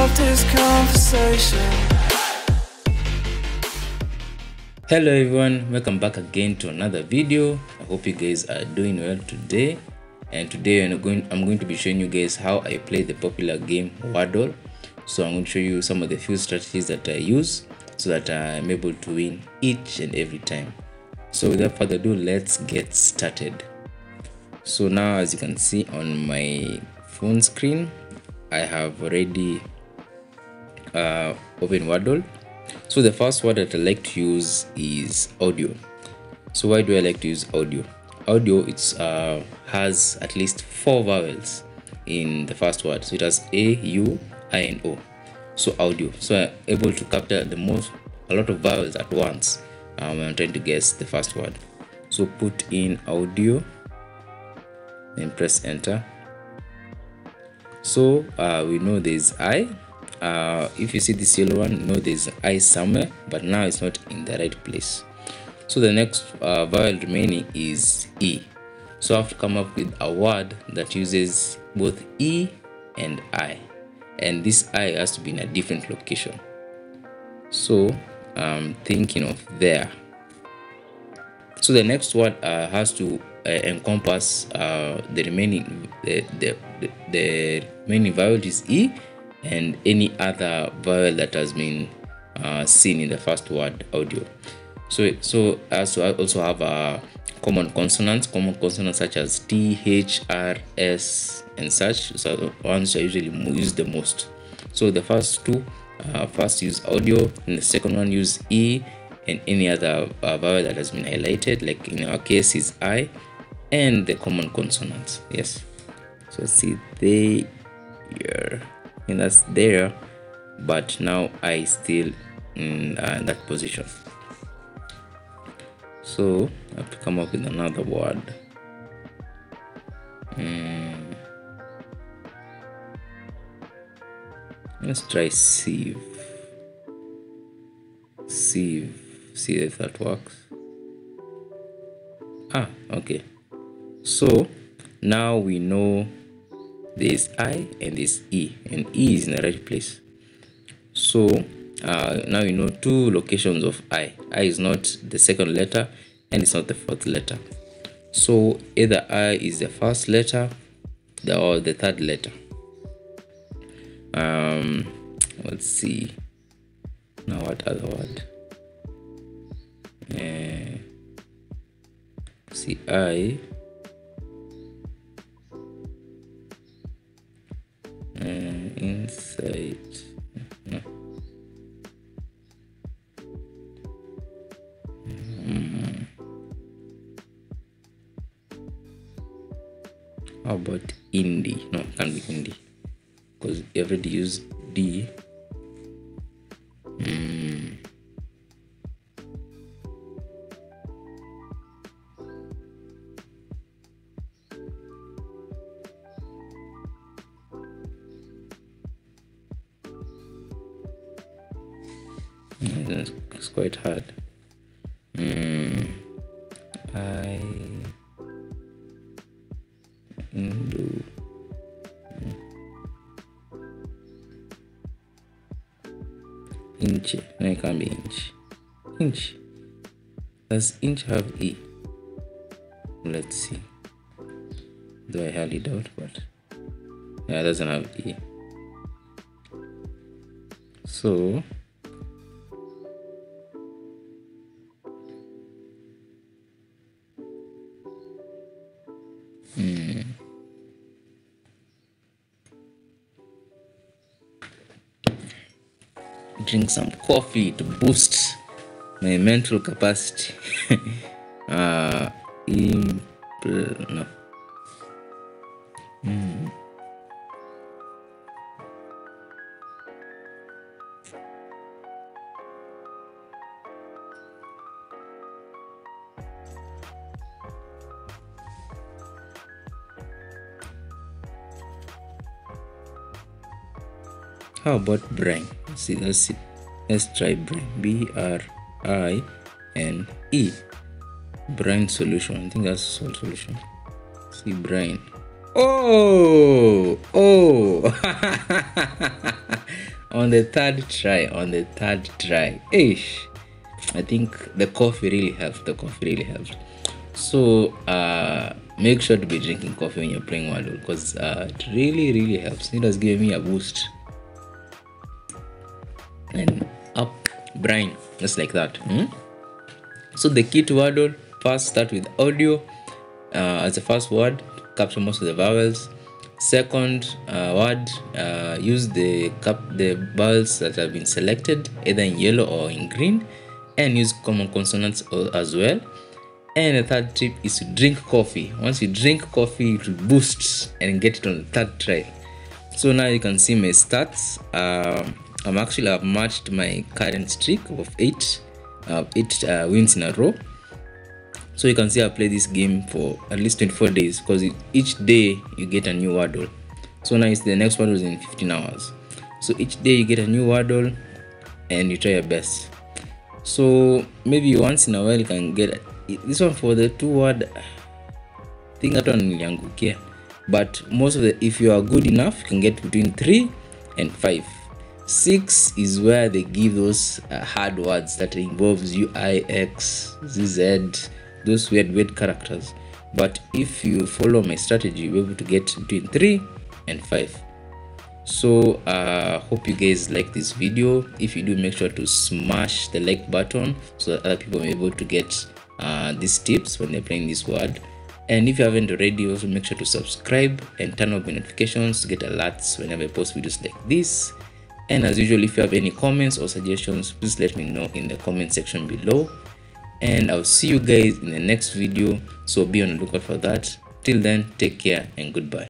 of this conversation. Hello everyone, welcome back again to another video. I hope you guys are doing well today. And today I'm going to be showing you guys how I play the popular game Wordle. So I'm going to show you some of the few strategies that I use so that I'm able to win each and every time. So without further ado, let's get started. So now, as you can see on my phone screen, I have already opened Wordle. So the first word that I like to use is audio. So why do I like to use audio? Audio, has at least 4 vowels in the first word. So it has A, U, I, and O. So audio. So I'm able to capture a lot of vowels at once when I'm trying to guess the first word. So put in audio and press enter. So we know there's I. If you see this yellow one, you know there's I somewhere, but now it's not in the right place. So the next vowel remaining is E. So I have to come up with a word that uses both E and I, and this I has to be in a different location. So I'm thinking of there. So the next word has to encompass the remaining vowel is E, and any other vowel that has been seen in the first word audio. So I also have common consonants such as T, H, R, S, and such. So ones I usually use the most. So the first two first use audio, and the second one use E and any other vowel that has been highlighted, like in our case is I, and the common consonants. Yes, so see there, and that's there, but now I still in that position. So I have to come up with another word. Let's try sieve. See if that works. Okay. So now we know there's I and there's E, and E is in the right place. So now you know 2 locations of I. I is not the second letter and it's not the fourth letter. So either I is the first letter or the third letter. Let's see. Now what other word? See I. Inside. No. How about indie? No, can't be indie because you already used D. It's quite hard. I do. Inch. No, it can't be inch. Inch. Does inch have E? Let's see. Though I highly doubt, but yeah, it doesn't have E. So drink some coffee to boost my mental capacity. No. How about brine? Let's try brine. B-R-I-N-E. Brine solution. I think that's a salt solution. See brine. Oh on the third try. Ish. I think the coffee really helped. So make sure to be drinking coffee when you're playing Wordle, because it really helps. It has given me a boost. And up brain, just like that. So the key to Wordle: first, start with audio as the first word, capture most of the vowels. Second word, use the vowels that have been selected either in yellow or in green, and use common consonants as well. And the third tip is to drink coffee. Once you drink coffee, it will boost and get it on the third try. So now you can see my stats. I've matched my current streak of 8 wins in a row. So you can see I play this game for at least 24 days, because each day you get a new Wordle. So now the next one was in 15 hours. So each day you get a new Wordle and you try your best. So maybe once in a while you can get this one for the 2-word. I think that one niliangukia. But most of if you are good enough, you can get between 3 and 5. 6 is where they give those hard words that involves UI, X, ZZ, those weird characters. But if you follow my strategy, you'll be able to get between 3 and 5. So hope you guys like this video. If you do, make sure to smash the like button so that other people may be able to get these tips when they're playing this word. And if you haven't already, also make sure to subscribe and turn on the notifications to get alerts whenever I post videos like this. And as usual, if you have any comments or suggestions, please let me know in the comment section below. And I'll see you guys in the next video, so be on the lookout for that. Till then, take care and goodbye.